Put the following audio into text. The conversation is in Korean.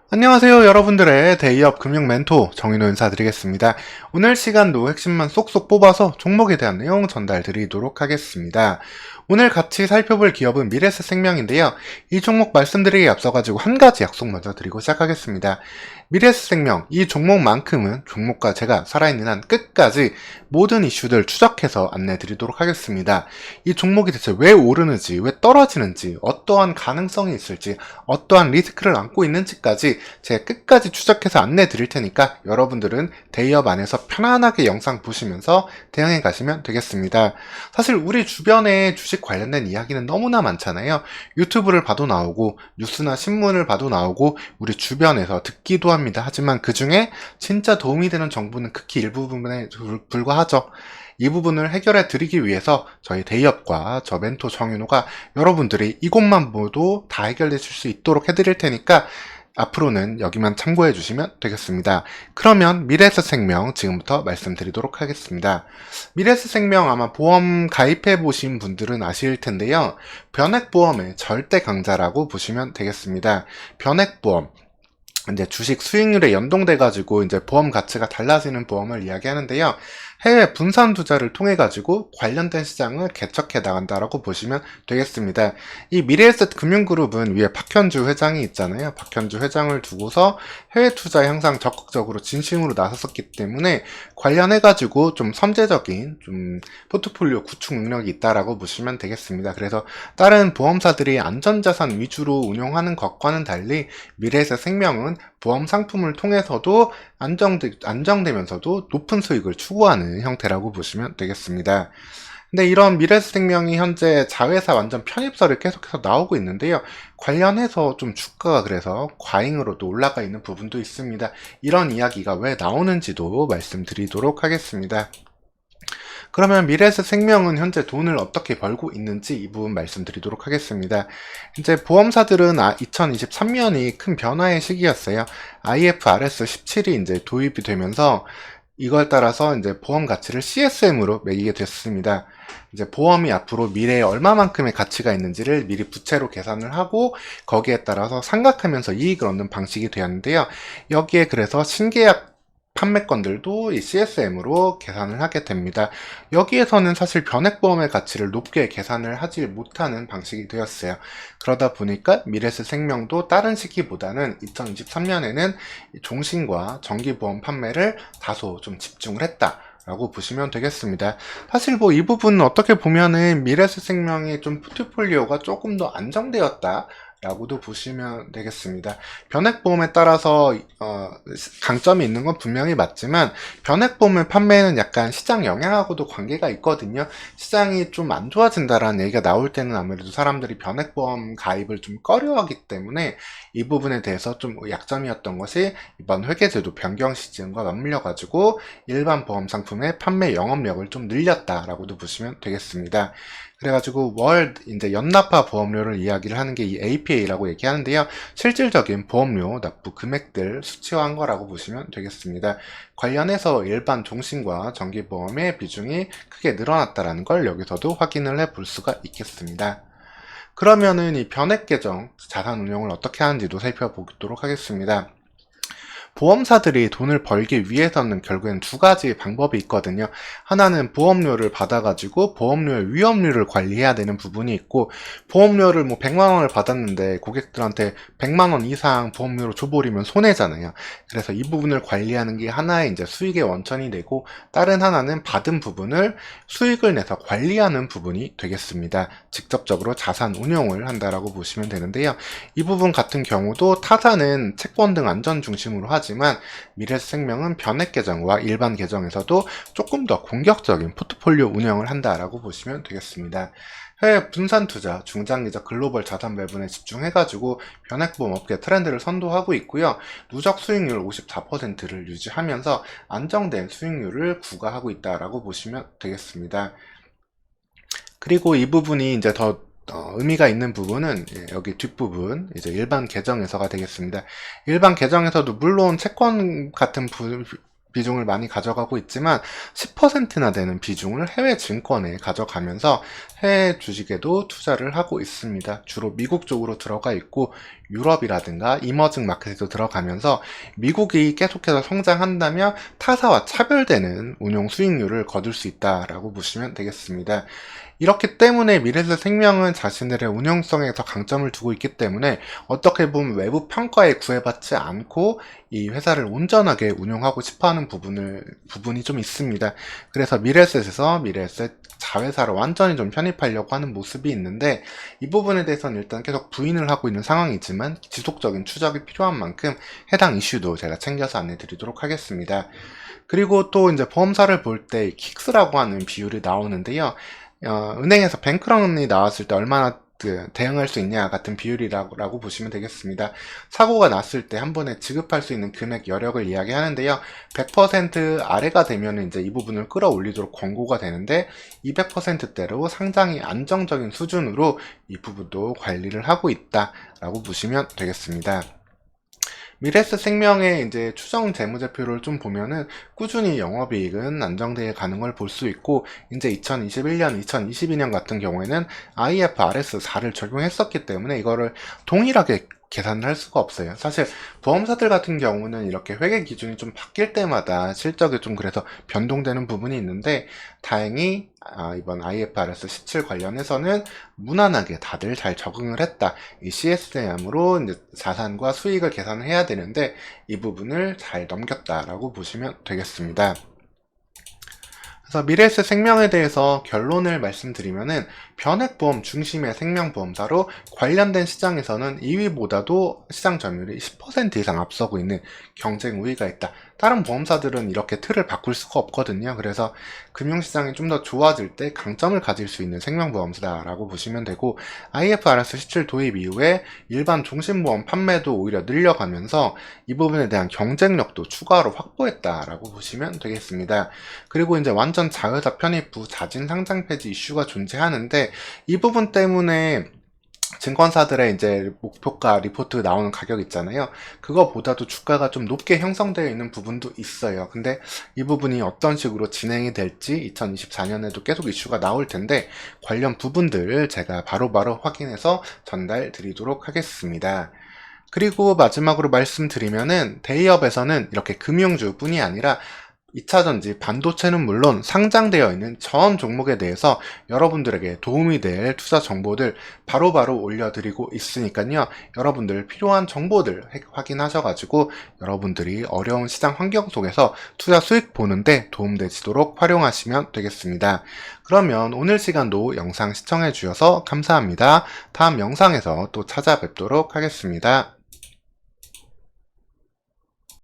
안녕하세요, 여러분들의 데이업 금융 멘토 정인호 인사드리겠습니다. 오늘 시간도 핵심만 쏙쏙 뽑아서 종목에 대한 내용 전달드리도록 하겠습니다. 오늘 같이 살펴볼 기업은 미래에셋생명인데요. 이 종목 말씀드리기에 앞서가지고 한 가지 약속 먼저 드리고 시작하겠습니다. 미래에셋생명, 이 종목만큼은 종목과 제가 살아있는 한 끝까지 모든 이슈들 추적해서 안내드리도록 하겠습니다. 이 종목이 대체 왜 오르는지, 왜 떨어지는지, 어떠한 가능성이 있을지, 어떠한 리스크를 안고 있는지까지 제가 끝까지 추적해서 안내 드릴 테니까 여러분들은 데이업 안에서 편안하게 영상 보시면서 대응해 가시면 되겠습니다. 사실 우리 주변에 주식 관련된 이야기는 너무나 많잖아요. 유튜브를 봐도 나오고 뉴스나 신문을 봐도 나오고 우리 주변에서 듣기도 합니다. 하지만 그 중에 진짜 도움이 되는 정보는 극히 일부분에 불과하죠. 이 부분을 해결해 드리기 위해서 저희 데이업과 저 멘토 정윤호가 여러분들이 이것만 보도 다 해결해 줄 수 있도록 해드릴 테니까 앞으로는 여기만 참고해 주시면 되겠습니다. 그러면 미래에셋생명 지금부터 말씀드리도록 하겠습니다. 미래에셋생명 아마 보험 가입해 보신 분들은 아실 텐데요. 변액보험의 절대 강자라고 보시면 되겠습니다. 변액보험, 이제 주식 수익률에 연동돼 가지고 이제 보험 가치가 달라지는 보험을 이야기하는데요. 해외 분산 투자를 통해 가지고 관련된 시장을 개척해 나간다라고 보시면 되겠습니다. 이 미래에셋 금융그룹은 위에 박현주 회장이 있잖아요. 박현주 회장을 두고서 해외 투자에 항상 적극적으로 진심으로 나섰었기 때문에 관련해 가지고 좀 선제적인 좀 포트폴리오 구축 능력이 있다라고 보시면 되겠습니다. 그래서 다른 보험사들이 안전자산 위주로 운용하는 것과는 달리 미래에셋 생명은 보험 상품을 통해서도 안정되면서도 높은 수익을 추구하는 형태라고 보시면 되겠습니다. 근데 이런 미래에셋생명이 현재 자회사 완전 편입설이 계속해서 나오고 있는데요. 관련해서 좀 주가가 그래서 과잉으로도 올라가 있는 부분도 있습니다. 이런 이야기가 왜 나오는지도 말씀드리도록 하겠습니다. 그러면 미래에셋생명은 현재 돈을 어떻게 벌고 있는지 이 부분 말씀드리도록 하겠습니다. 이제 보험사들은 2023년이 큰 변화의 시기였어요. IFRS 17이 이제 도입이 되면서 이걸 따라서 이제 보험 가치를 CSM으로 매기게 됐습니다. 이제 보험이 앞으로 미래에 얼마만큼의 가치가 있는지를 미리 부채로 계산을 하고 거기에 따라서 상각하면서 이익을 얻는 방식이 되었는데요. 여기에 그래서 신계약 판매건들도 이 CSM으로 계산을 하게 됩니다. 여기에서는 사실 변액보험의 가치를 높게 계산을 하지 못하는 방식이 되었어요. 그러다 보니까 미래에셋생명도 다른 시기보다는 2023년에는 종신과 정기보험 판매를 다소 좀 집중을 했다 라고 보시면 되겠습니다. 사실 뭐 이 부분은 어떻게 보면은 미래에셋생명의 좀 포트폴리오가 조금 더 안정되었다 라고도 보시면 되겠습니다. 변액보험에 따라서 강점이 있는 건 분명히 맞지만 변액보험을 판매는 약간 시장 영향하고도 관계가 있거든요. 시장이 좀 안 좋아진다라는 얘기가 나올 때는 아무래도 사람들이 변액보험 가입을 좀 꺼려하기 때문에 이 부분에 대해서 좀 약점이었던 것이 이번 회계제도 변경 시즌과 맞물려 가지고 일반 보험 상품의 판매 영업력을 좀 늘렸다라고도 보시면 되겠습니다. 그래가지고 이제 연납화 보험료를 이야기를 하는 게 이 APA라고 얘기하는데요. 실질적인 보험료 납부 금액들 수치화한 거라고 보시면 되겠습니다. 관련해서 일반 종신과 정기보험의 비중이 크게 늘어났다는 걸 여기서도 확인을 해 볼 수가 있겠습니다. 그러면은 이 변액 계정 자산 운용을 어떻게 하는지도 살펴보도록 하겠습니다. 보험사들이 돈을 벌기 위해서는 결국엔 두 가지 방법이 있거든요. 하나는 보험료를 받아가지고 보험료의 위험률을 관리해야 되는 부분이 있고, 보험료를 뭐 100만원을 받았는데 고객들한테 100만원 이상 보험료로 줘버리면 손해잖아요. 그래서 이 부분을 관리하는 게 하나의 이제 수익의 원천이 되고, 다른 하나는 받은 부분을 수익을 내서 관리하는 부분이 되겠습니다. 직접적으로 자산 운용을 한다라고 보시면 되는데요. 이 부분 같은 경우도 타사는 채권 등 안전 중심으로 하지만 미래에셋생명은 변액 계정과 일반 계정에서도 조금 더 공격적인 포트폴리오 운영을 한다라고 보시면 되겠습니다. 해외 분산 투자, 중장기적 글로벌 자산 배분에 집중해가지고 변액보험 업계 트렌드를 선도하고 있고요. 누적 수익률 54%를 유지하면서 안정된 수익률을 구가하고 있다라고 보시면 되겠습니다. 그리고 이 부분이 이제 더 의미가 있는 부분은 여기 뒷부분 이제 일반 계정에서가 되겠습니다. 일반 계정에서도 물론 채권 같은 비중을 많이 가져가고 있지만 10%나 되는 비중을 해외 증권에 가져가면서 해외 주식에도 투자를 하고 있습니다. 주로 미국 쪽으로 들어가 있고 유럽이라든가 이머징 마켓에도 들어가면서 미국이 계속해서 성장한다면 타사와 차별되는 운용 수익률을 거둘 수 있다라고 보시면 되겠습니다. 이렇기 때문에 미래에셋생명은 자신들의 운용성에 더 강점을 두고 있기 때문에 어떻게 보면 외부 평가에 구애받지 않고 이 회사를 온전하게 운용하고 싶어하는 부분이 좀 있습니다. 그래서 미래에셋에서 미래에셋 자회사로 완전히 좀 편입하려고 하는 모습이 있는데, 이 부분에 대해서는 일단 계속 부인을 하고 있는 상황이지만 지속적인 추적이 필요한 만큼 해당 이슈도 제가 챙겨서 안내 드리도록 하겠습니다. 그리고 또 이제 보험사를 볼 때 킥스라고 하는 비율이 나오는데요. 은행에서 뱅크런이 나왔을 때 얼마나 대응할 수 있냐 같은 비율이라고 보시면 되겠습니다. 사고가 났을 때 한 번에 지급할 수 있는 금액 여력을 이야기하는데요. 100% 아래가 되면 이제 이 부분을 끌어올리도록 권고가 되는데 200%대로 상당히 안정적인 수준으로 이 부분도 관리를 하고 있다라고 보시면 되겠습니다. 미래에셋생명의 이제 추정 재무제표를 좀 보면은 꾸준히 영업이익은 안정되어 가는 걸 볼 수 있고, 이제 2021년, 2022년 같은 경우에는 IFRS 4를 적용했었기 때문에 이거를 동일하게 계산을 할 수가 없어요. 사실 보험사들 같은 경우는 이렇게 회계 기준이 좀 바뀔 때마다 실적이 좀 그래서 변동되는 부분이 있는데, 다행히 이번 IFRS 17 관련해서는 무난하게 다들 잘 적응을 했다. 이 CSM으로 이제 자산과 수익을 계산을 해야 되는데 이 부분을 잘 넘겼다라고 보시면 되겠습니다. 그래서 미래에셋생명에 대해서 결론을 말씀드리면은 변액보험 중심의 생명보험사로 관련된 시장에서는 2위보다도 시장 점유율이 10% 이상 앞서고 있는 경쟁 우위가 있다. 다른 보험사들은 이렇게 틀을 바꿀 수가 없거든요. 그래서 금융시장이 좀 더 좋아질 때 강점을 가질 수 있는 생명보험사라고 보시면 되고, IFRS 17 도입 이후에 일반 종신보험 판매도 오히려 늘려가면서 이 부분에 대한 경쟁력도 추가로 확보했다라고 보시면 되겠습니다. 그리고 이제 완전 자회사 편입 후 자진 상장 폐지 이슈가 존재하는데, 이 부분 때문에 증권사들의 이제 목표가 리포트 나오는 가격 있잖아요. 그거보다도 주가가 좀 높게 형성되어 있는 부분도 있어요. 근데 이 부분이 어떤 식으로 진행이 될지 2024년에도 계속 이슈가 나올 텐데, 관련 부분들 제가 바로바로 확인해서 전달 드리도록 하겠습니다. 그리고 마지막으로 말씀드리면은 대기업에서는 이렇게 금융주뿐이 아니라 2차전지, 반도체는 물론 상장되어 있는 전 종목에 대해서 여러분들에게 도움이 될 투자 정보들 바로바로 올려드리고 있으니까요. 여러분들 필요한 정보들 확인하셔가지고 여러분들이 어려운 시장 환경 속에서 투자 수익 보는데 도움되시도록 활용하시면 되겠습니다. 그러면 오늘 시간도 영상 시청해 주셔서 감사합니다. 다음 영상에서 또 찾아뵙도록 하겠습니다.